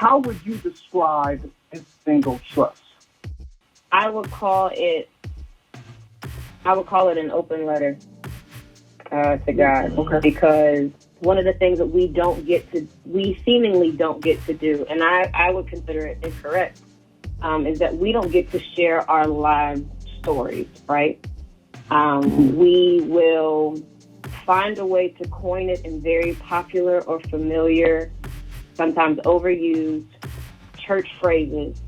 how would you describe this single trust? I would call it an open letter to God, Okay. because one of the things that we seemingly don't get to do, and I would consider it incorrect, is that we don't get to share our life stories, right? We will find a way to coin it in very popular or familiar, sometimes overused church phrases,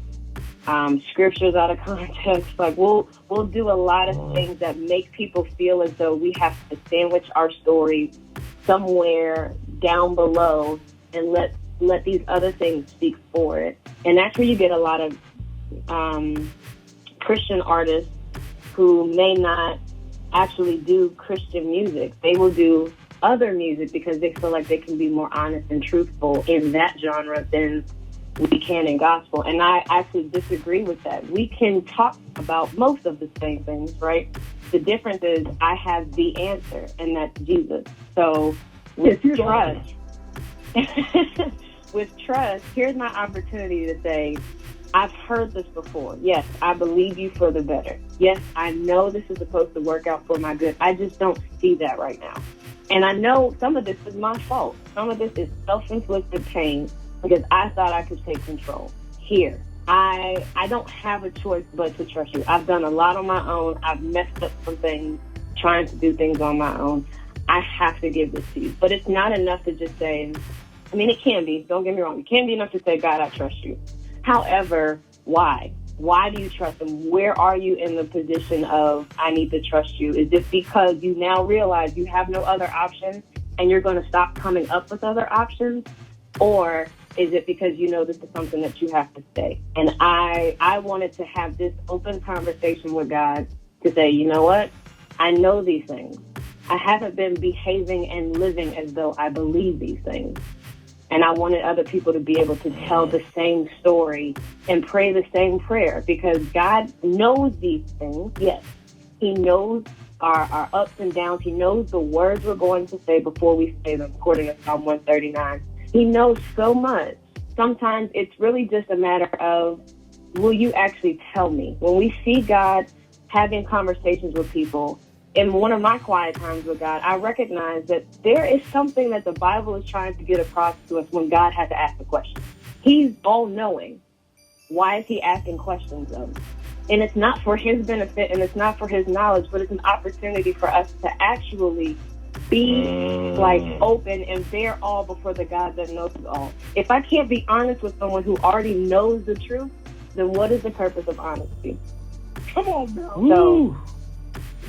scriptures out of context. Like we'll do a lot of things that make people feel as though we have to sandwich our story somewhere down below and let these other things speak for it. And that's where you get a lot of Christian artists who may not actually do Christian music. They will do other music because they feel like they can be more honest and truthful in that genre than we can in gospel. And I actually disagree with that. We can talk about most of the same things, right? The difference is I have the answer, and that's Jesus. So with trust, here's my opportunity to say, I've heard this before. Yes, I believe you for the better. Yes, I know this is supposed to work out for my good. I just don't see that right now. And I know some of this is my fault. Some of this is self-inflicted pain because I thought I could take control. Here, I don't have a choice but to trust you. I've done a lot on my own. I've messed up some things, trying to do things on my own. I have to give this to you. But it's not enough to just say, I mean, it can be. Don't get me wrong. It can be enough to say, God, I trust you. However, why? Why do you trust him? Where are you in the position of, I need to trust you? Is this because you now realize you have no other options and you're going to stop coming up with other options? Or is it because you know this is something that you have to say? And I wanted to have this open conversation with God to say, you know what? I know these things. I haven't been behaving and living as though I believe these things. And I wanted other people to be able to tell the same story and pray the same prayer, because God knows these things. Yes, he knows our ups and downs. He knows the words we're going to say before we say them, according to Psalm 139. He knows so much. Sometimes it's really just a matter of, will you actually tell me? When we see God having conversations with people, in one of my quiet times with God, I recognize that there is something that the Bible is trying to get across to us when God had to ask the question. He's all-knowing. Why is he asking questions of? And it's not for his benefit and it's not for his knowledge, but it's an opportunity for us to actually be like open and bear all before the God that knows all. If I can't be honest with someone who already knows the truth, then what is the purpose of honesty? Come on now. So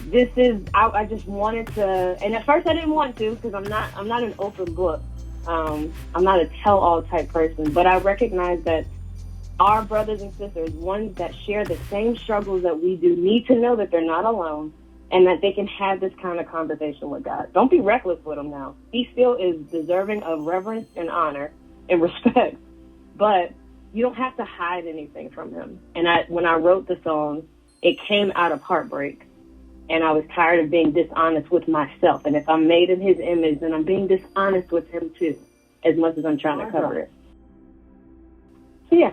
this is, I just wanted to, and at first I didn't want to because I'm not an open book. I'm not a tell-all type person, but I recognize that our brothers and sisters, ones that share the same struggles that we do, need to know that they're not alone and that they can have this kind of conversation with God. Don't be reckless with him now. He still is deserving of reverence and honor and respect, but you don't have to hide anything from him. And when I wrote the song, it came out of heartbreak. And I was tired of being dishonest with myself. And if I'm made in his image, then I'm being dishonest with him too, as much as I'm trying to cover it. So yeah,